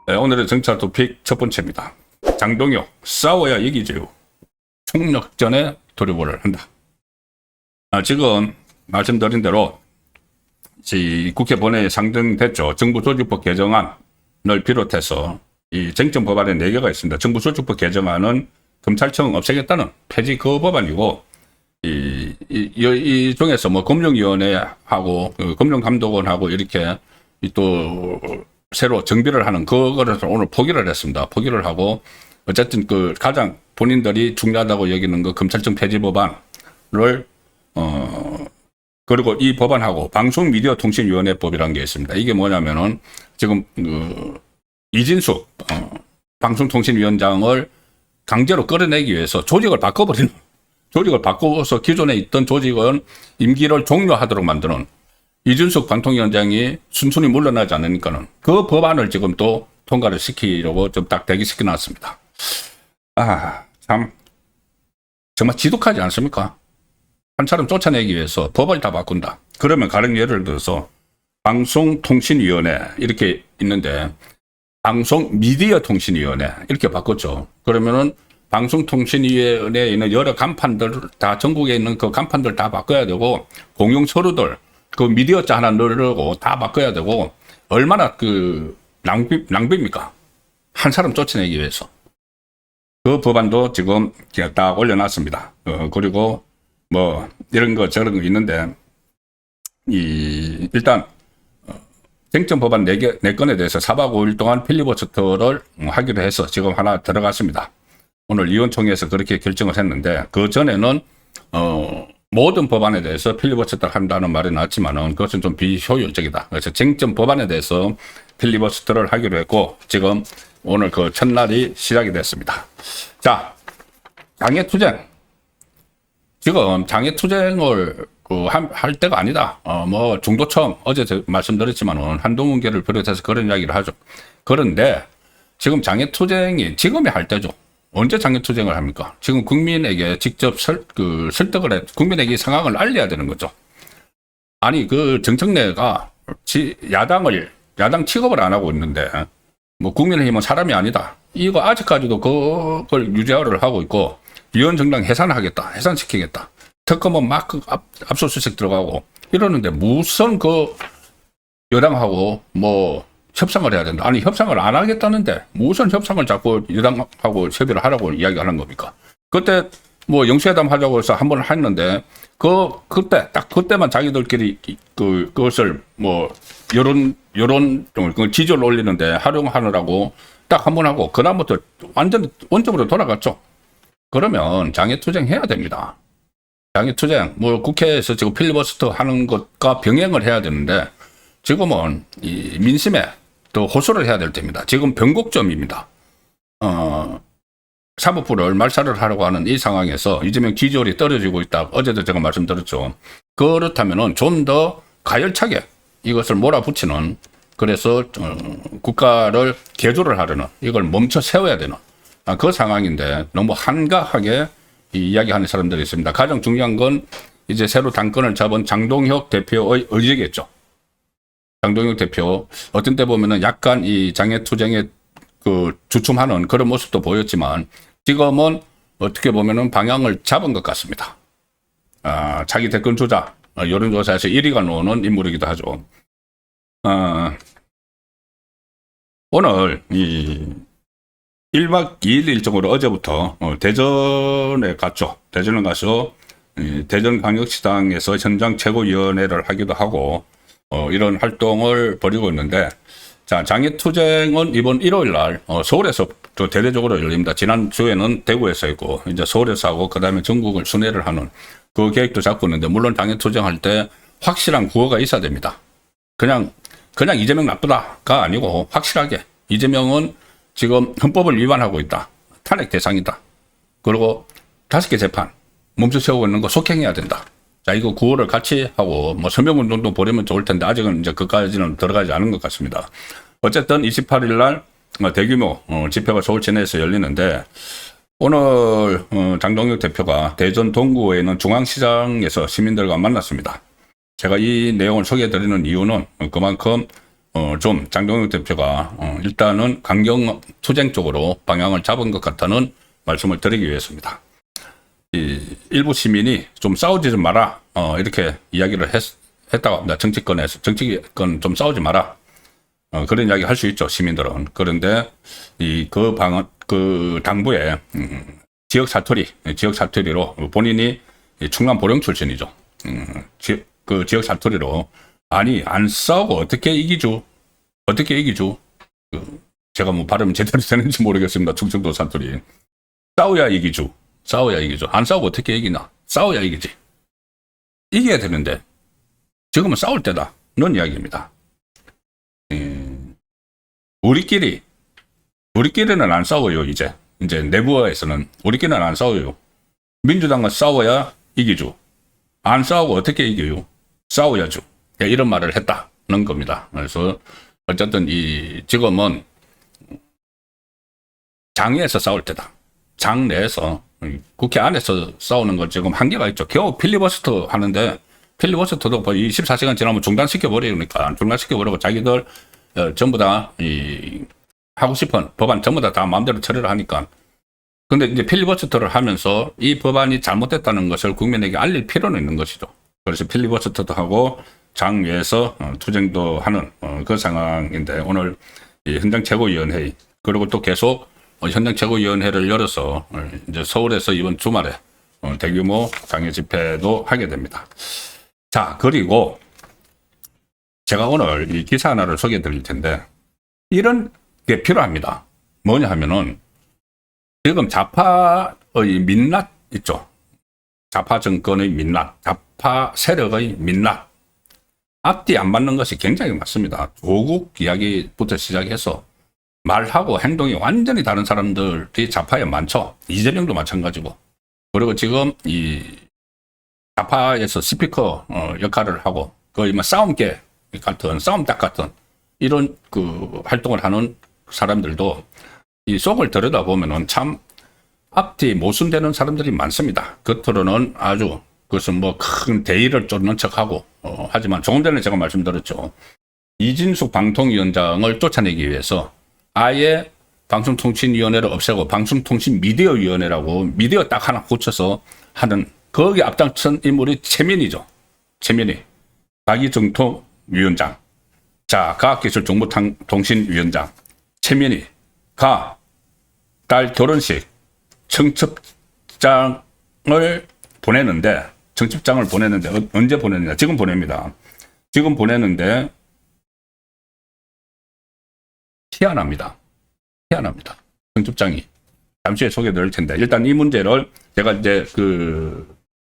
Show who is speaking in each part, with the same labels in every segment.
Speaker 1: 네, 오늘의 정찰 토픽 첫 번째입니다. 장동혁 싸워야 이기죠. 총력전에 돌입을 한다. 지금 말씀드린 대로 국회 본회의에 상정됐죠. 정부조직법 개정안을 비롯해서 이 쟁점 법안에 4개가 있습니다. 정부조직법 개정안은 검찰청 없애겠다는 폐지 그 법안이고, 이 중에서 뭐 금융위원회하고 금융감독원하고 이렇게 또 새로 정비를 하는 그거를 오늘 포기를 했습니다. 포기를 하고 어쨌든 그 가장 본인들이 중요하다고 여기는 그 검찰청 폐지 법안을 그리고 이 법안하고 방송미디어통신위원회법이라는 게 있습니다. 이게 뭐냐면은 지금 이진숙 방송통신위원장을 강제로 끌어내기 위해서 조직을 바꿔서 기존에 있던 조직은 임기를 종료하도록 만드는, 이준석 방통위원장이 순순히 물러나지 않으니까는 그 법안을 지금 또 통과를 시키려고 좀 딱 대기시켜 놨습니다. 참 정말 지독하지 않습니까? 한 사람 쫓아내기 위해서 법을 다 바꾼다. 그러면 가령 예를 들어서 방송통신위원회 이렇게 있는데 방송미디어통신위원회 이렇게 바꿨죠. 그러면은 방송통신위원회에 있는 여러 간판들 다, 전국에 있는 그 간판들 다 바꿔야 되고, 공용 서류들 그 미디어자 하나 넣으려고 다 바꿔야 되고, 얼마나 그 낭비입니까? 한 사람 쫓아내기 위해서. 그 법안도 지금 딱 올려놨습니다. 그리고 뭐 이런 거 저런 거 있는데, 일단 쟁점 법안 4건에 대해서 4박 5일 동안 필리버스터를 하기로 해서 지금 하나 들어갔습니다. 오늘 의원총회에서 그렇게 결정을 했는데, 그 전에는 모든 법안에 대해서 필리버스터를 한다는 말이 나왔지만은 그것은 좀 비효율적이다. 그래서 쟁점 법안에 대해서 필리버스터를 하기로 했고, 지금 오늘 그 첫날이 시작이 됐습니다. 자, 장애투쟁. 지금 장애투쟁을 할 때가 아니다. 뭐 중도청 어제 말씀드렸지만은 한동훈계를 비롯해서 그런 이야기를 하죠. 그런데 지금 장애투쟁이 지금이 할 때죠. 언제 장애투쟁을 합니까? 지금 국민에게 직접 설득을 해, 국민에게 이 상황을 알려야 되는 거죠. 아니, 그 정청래가 야당 취급을 안 하고 있는데, 뭐 국민의힘은 사람이 아니다. 이거 아직까지도 그걸 유지를 하고 있고, 위원정당 해산시키겠다. 특검은 막 압수수색 들어가고 이러는데 무슨 그 여당하고 뭐 협상을 해야 된다. 아니, 협상을 안 하겠다는데 무슨 협상을 자꾸 여당하고 협의를 하라고 이야기하는 겁니까? 그때 뭐 영수회담 하자고 해서 한번 했는데 그때만 자기들끼리 그것을 뭐 여론 지지를 올리는데 활용하느라고 딱 한 번 하고 그다음부터 완전 원점으로 돌아갔죠. 그러면 장애투쟁 해야 됩니다. 장애투쟁 뭐 국회에서 지금 필리버스터 하는 것과 병행을 해야 되는데, 지금은 이 민심에 또 호소를 해야 될 때입니다. 지금 변곡점입니다. 사법부를 말살을 하려고 하는 이 상황에서 이재명 지지율이 떨어지고 있다. 어제도 제가 말씀드렸죠. 그렇다면은 좀 더 가열차게 이것을 몰아붙이는, 그래서 국가를 개조를 하려는, 이걸 멈춰 세워야 되는 그 상황인데 너무 한가하게 이야기하는 사람들이 있습니다. 가장 중요한 건 이제 새로 당권을 잡은 장동혁 대표의 의지겠죠. 장동혁 대표 어떤 때 보면은 약간 이 장애투쟁에 그 주춤하는 그런 모습도 보였지만, 지금은 어떻게 보면은 방향을 잡은 것 같습니다. 자기 대권 주자, 여론조사에서 1위가 나오는 인물이기도 하죠. 오늘 1박 2일 일정으로 어제부터 대전에 갔죠. 대전에 가서 대전광역시당에서 현장 최고위원회를 하기도 하고 이런 활동을 벌이고 있는데, 자, 장애투쟁은 이번 일요일 날 서울에서 또 대대적으로 열립니다. 지난주에는 대구에서 있고 이제 서울에서 하고 그다음에 전국을 순회를 하는 그 계획도 잡고 있는데, 물론 장애투쟁 할 때 확실한 구호가 있어야 됩니다. 그냥 이재명 나쁘다가 아니고 확실하게 이재명은 지금 헌법을 위반하고 있다. 탄핵 대상이다. 그리고 5개 재판 멈춰 세우고 있는 거 속행해야 된다. 자, 이거 구호를 같이 하고 뭐 서명운동도 벌이면 좋을 텐데 아직은 이제 그까지는 들어가지 않은 것 같습니다. 어쨌든 28일 날 대규모 집회가 서울 시내에서 열리는데, 오늘 장동혁 대표가 대전 동구에 있는 중앙시장에서 시민들과 만났습니다. 제가 이 내용을 소개해드리는 이유는 그만큼 좀 장동혁 대표가 일단은 강경 투쟁 쪽으로 방향을 잡은 것 같다는 말씀을 드리기 위해서입니다. 일부 시민이 좀 싸우지 좀 마라 이렇게 이야기를 했다고 합니다. 정치권 좀 싸우지 마라 그런 이야기 할 수 있죠, 시민들은. 그런데 그 당부에 지역 사투리로 본인이 충남 보령 출신이죠. 그 지역 사투리로 아니 안 싸우고 어떻게 이기죠? 제가 뭐 발음이 제대로 되는지 모르겠습니다. 충청도 사투리. 싸워야 이기죠. 안 싸우고 어떻게 이기나? 싸워야 이기지. 이겨야 되는데 지금은 싸울 때다는 이야기입니다. 우리끼리는 안 싸워요. 이제 내부에서는 우리끼리는 안 싸워요. 민주당은 싸워야 이기죠. 안 싸우고 어떻게 이겨요? 싸워야죠. 이런 말을 했다는 겁니다. 그래서 어쨌든 지금은 장에서 싸울 때다. 장 내에서 국회 안에서 싸우는 건 지금 한계가 있죠. 겨우 필리버스터 하는데 필리버스터도 24시간 지나면 중단시켜버리니까 중단시켜버리고 자기들 전부 다 하고 싶은 법안 전부 다 마음대로 처리를 하니까. 근데 이제 필리버스터를 하면서 이 법안이 잘못됐다는 것을 국민에게 알릴 필요는 있는 것이죠. 그래서 필리버스터도 하고 장외에서 투쟁도 하는 그 상황인데 오늘 현장 최고위원회의 그리고 또 계속 현장 최고위원회를 열어서 이제 서울에서 이번 주말에 대규모 장외 집회도 하게 됩니다. 자, 그리고 제가 오늘 이 기사 하나를 소개해 드릴 텐데 이런 게 필요합니다. 뭐냐 하면은 지금 좌파의 민낯 있죠. 좌파 정권의 민낯, 좌파 세력의 민낯. 앞뒤 안 맞는 것이 굉장히 많습니다. 조국 이야기부터 시작해서 말하고 행동이 완전히 다른 사람들이 좌파에 많죠. 이재명도 마찬가지고. 그리고 지금 이 좌파에서 스피커 역할을 하고 거의 뭐 싸움닭 같은 이런 그 활동을 하는 사람들도 이 속을 들여다보면은 참 앞뒤 모순되는 사람들이 많습니다. 겉으로는 아주 그것은 뭐 큰 대의를 쫓는 척하고 하지만 조금 전에 제가 말씀드렸죠. 이진숙 방통위원장을 쫓아내기 위해서 아예 방송통신위원회를 없애고 방송통신미디어위원회라고 미디어 딱 하나 고쳐서 하는 거기 앞장선 인물이 최민희죠. 최민희 가기정통위원장, 자 과학기술정보통신위원장 최민희 딸 결혼식 청첩장을 보내는데 언제 보냈느냐? 지금 보냅니다. 지금 보내는데 희한합니다. 청첩장이. 잠시 후에 소개해 드릴 텐데 일단 이 문제를 제가 이제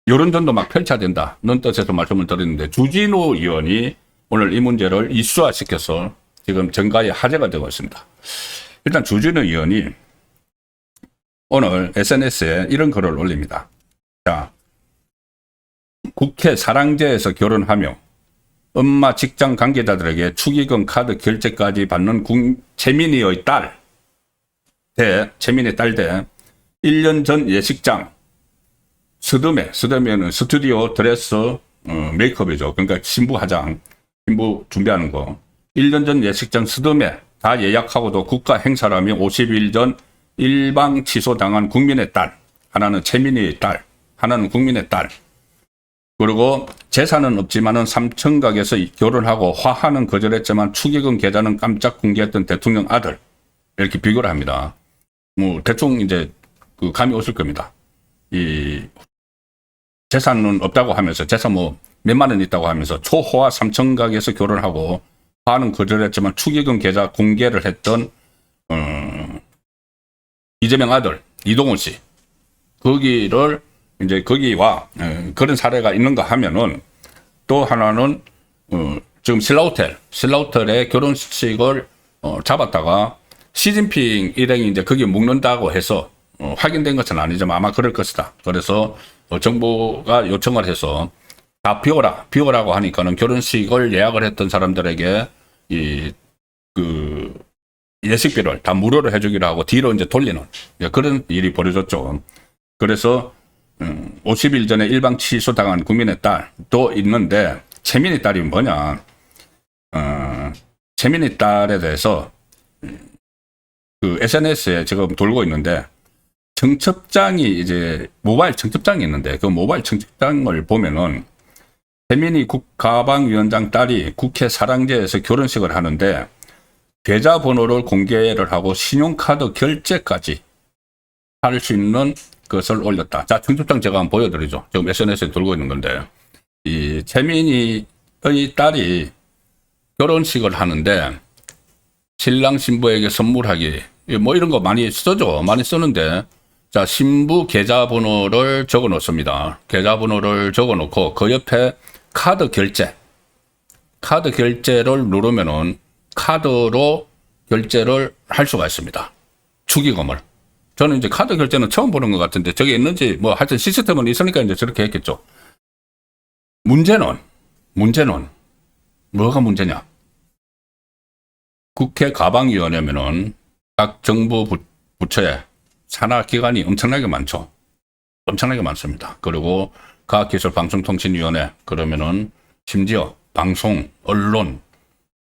Speaker 1: 여론전도 막 펼쳐야 된다는 뜻에서 말씀을 드렸는데 주진우 의원이 오늘 이 문제를 이슈화시켜서 지금 정가에 화제가 되고 있습니다. 일단 주진우 의원이 오늘 SNS에 이런 글을 올립니다. 자, 국회 사랑제에서 결혼하며 엄마 직장 관계자들에게 축의금 카드 결제까지 받는 최민희의 최민희 딸 대 1년 전 예식장 스드메는 스튜디오 드레스 메이크업이죠. 그러니까 신부 준비하는 거. 1년 전 예식장 스드메 다 예약하고도 국가 행사라며 50일 전 일방 취소당한 국민의 딸. 하나는 최민희의 딸, 하나는 국민의 딸. 그리고 재산은 없지만은 삼청각에서 결혼하고 화하는 거절했지만 축의금 계좌는 깜짝 공개했던 대통령 아들. 이렇게 비교를 합니다. 뭐 대충 이제 감이 오실 겁니다. 이 재산은 없다고 하면서 재산 뭐 몇만 원 있다고 하면서 초호화 삼청각에서 결혼하고 화하는 거절했지만 축의금 계좌 공개를 했던 이재명 아들 이동훈 씨. 거기와 그런 사례가 있는가 하면은 또 하나는 지금 신라호텔의 결혼식을 잡았다가 시진핑 일행이 이제 거기 묵는다고 해서 확인된 것은 아니지만 아마 그럴 것이다. 그래서 정부가 요청을 해서 다 비워라고 하니까는 결혼식을 예약을 했던 사람들에게 예식비를 다 무료로 해주기로 하고 뒤로 이제 돌리는 그런 일이 벌어졌죠. 그래서 50일 전에 일방 취소당한 국민의 딸도 있는데 최민희 딸이 뭐냐? 최민희 딸에 대해서 그 SNS에 지금 돌고 있는데 청첩장이 이제 모바일 청첩장이 있는데 그 모바일 청첩장을 보면은 최민희 국가방위원장 딸이 국회 사랑제에서 결혼식을 하는데 계좌번호를 공개를 하고 신용카드 결제까지 할 수 있는 것을 올렸다. 자, 청첩장 제가 한번 보여드리죠. 지금 SNS에 돌고 있는 건데 이 최민희의 딸이 결혼식을 하는데 신랑 신부에게 선물하기 뭐 이런 거 많이 쓰죠. 많이 쓰는데 자, 신부 계좌번호를 적어 놓습니다. 계좌번호를 적어 놓고 그 옆에 카드 결제를 누르면은 카드로 결제를 할 수가 있습니다. 축의금을. 저는 이제 카드 결제는 처음 보는 것 같은데 저게 있는지 뭐 하여튼 시스템은 있으니까 이제 저렇게 했겠죠. 문제는 뭐가 문제냐? 국회 가방위원회면은 각 정부 부처에 산하 기관이 엄청나게 많죠. 엄청나게 많습니다. 그리고 과학기술방송통신위원회 그러면은 심지어 방송, 언론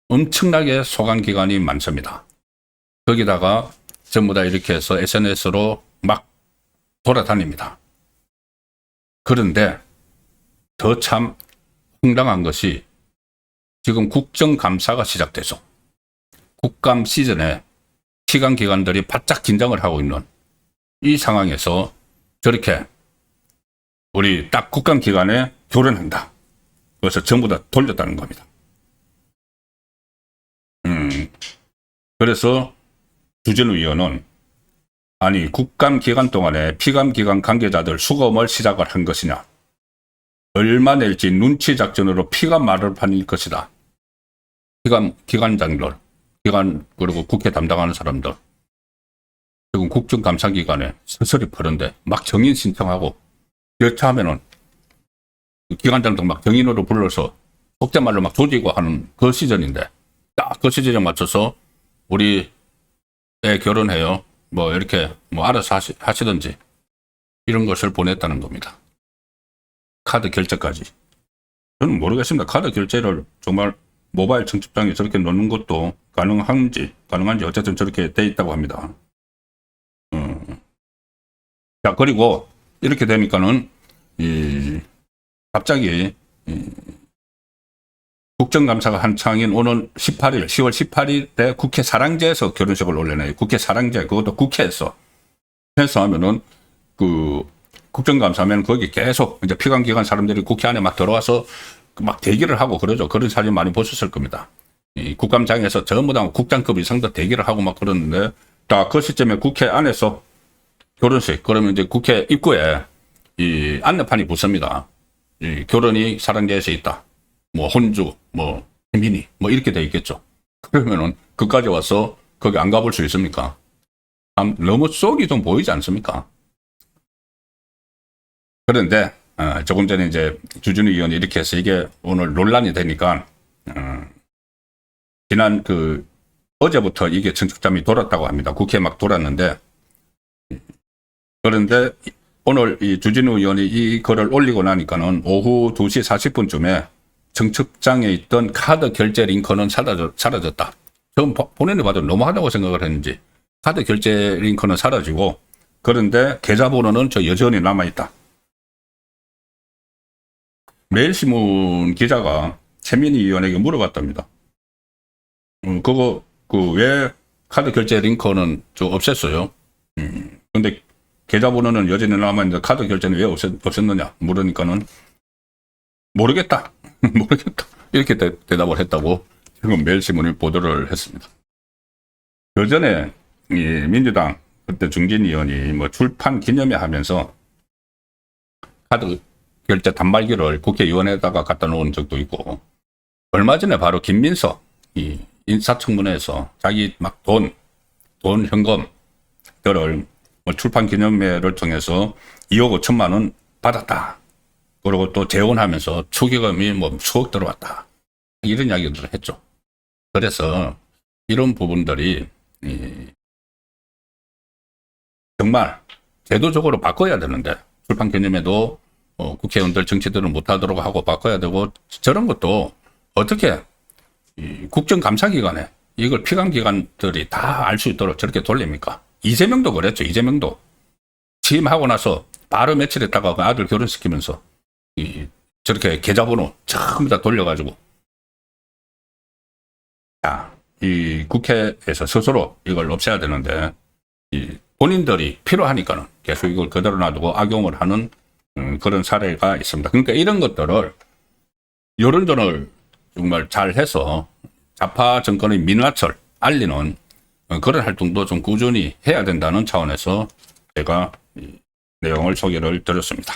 Speaker 1: 엄청나게 소관기관이 많습니다. 거기다가 전부 다 이렇게 해서 SNS로 막 돌아다닙니다. 그런데 더 참 황당한 것이 지금 국정감사가 시작돼서 국감 시즌에 시간기관들이 바짝 긴장을 하고 있는 이 상황에서 저렇게 우리 딱 국감 기간에 결혼한다. 그래서 전부 다 돌렸다는 겁니다. 그래서 주진우 의원은 아니 국감 기간 동안에 피감 기관 관계자들 수검을 시작을 한 것이냐. 얼마 낼지 눈치 작전으로 피감 말을 팔릴 것이다. 피감 기관장들, 그리고 국회 담당하는 사람들. 지금 국정감사 기간에 서서히 퍼는데 막 정인 신청하고 여차하면은 기관장들 막 정인으로 불러서 속대말로 막 조지고 하는 그 시즌인데 딱 그 시즌에 맞춰서 우리 애 결혼해요. 뭐 이렇게 뭐 알아서 하시든지 이런 것을 보냈다는 겁니다. 카드 결제까지. 저는 모르겠습니다. 카드 결제를 정말 모바일 청첩장에 저렇게 넣는 것도 가능한지 어쨌든 저렇게 돼 있다고 합니다. 자, 그리고 이렇게 되니까는 갑자기 국정감사가 한창인 오늘 10월 18일에 국회 사랑제에서 결혼식을 올려내요. 국회 사랑제, 그것도 국회에서 해서 하면은 그 국정감사면 거기 계속 이제 피감기관 사람들이 국회 안에 막 들어와서 막 대기를 하고 그러죠. 그런 사진 많이 보셨을 겁니다. 이 국감장에서 전부 다 국장급 이상도 대기를 하고 막 그러는데 딱 그 시점에 국회 안에서 결혼식, 그러면 이제 국회 입구에 이 안내판이 붙습니다. 이 결혼이 사랑제에서 있다. 뭐 혼주, 뭐 민희, 뭐 이렇게 돼 있겠죠. 그러면은 그까지 와서 거기 안 가볼 수 있습니까? 참 너무 속이 좀 보이지 않습니까? 그런데 조금 전에 이제 주진우 의원이 이렇게 해서 이게 오늘 논란이 되니까 지난 어제부터 이게 청첩장이 돌았다고 합니다. 국회에 막 돌았는데 그런데 오늘 이 주진우 의원이 이 글을 올리고 나니까는 오후 2시 40분쯤에 청첩장에 있던 카드 결제 링크는 사라졌다. 전 본인이 봐도 너무하다고 생각을 했는지 카드 결제 링크는 사라지고 그런데 계좌번호는 저 여전히 남아있다. 매일신문 기자가 최민희 의원에게 물어봤답니다. 왜 카드 결제 링크는 저 없앴어요? 근데 계좌번호는 여전히 남아있는데 카드 결제는 왜 없앴느냐? 물으니까는 모르겠다. 이렇게 대답을 했다고 지금 매일신문이 보도를 했습니다. 그 전에 이 민주당 그때 중진 의원이 뭐 출판 기념회 하면서 카드 결제 단말기를 국회의원에다가 갖다 놓은 적도 있고 얼마 전에 바로 김민석 이 인사청문회에서 자기 막 돈 현금들을 뭐 출판 기념회를 통해서 2억 5천만 원 받았다. 그리고 또 재혼하면서 축의금이 뭐 수억 들어왔다. 이런 이야기들을 했죠. 그래서 이런 부분들이 정말 제도적으로 바꿔야 되는데 출판 개념에도 국회의원들 정치들은 못하도록 하고 바꿔야 되고 저런 것도 어떻게 국정감사기관에 이걸 피감기관들이 다 알 수 있도록 저렇게 돌립니까? 이재명도 그랬죠. 이재명도 취임하고 나서 바로 며칠 있다가 그 아들 결혼시키면서 저렇게 계좌번호 전부 다 돌려가지고 이 국회에서 스스로 이걸 없애야 되는데 본인들이 필요하니까는 계속 이걸 그대로 놔두고 악용을 하는 그런 사례가 있습니다. 그러니까 이런 것들을 여론전을 정말 잘 해서 좌파 정권의 민화철 알리는 그런 활동도 좀 꾸준히 해야 된다는 차원에서 제가 이 내용을 소개를 드렸습니다.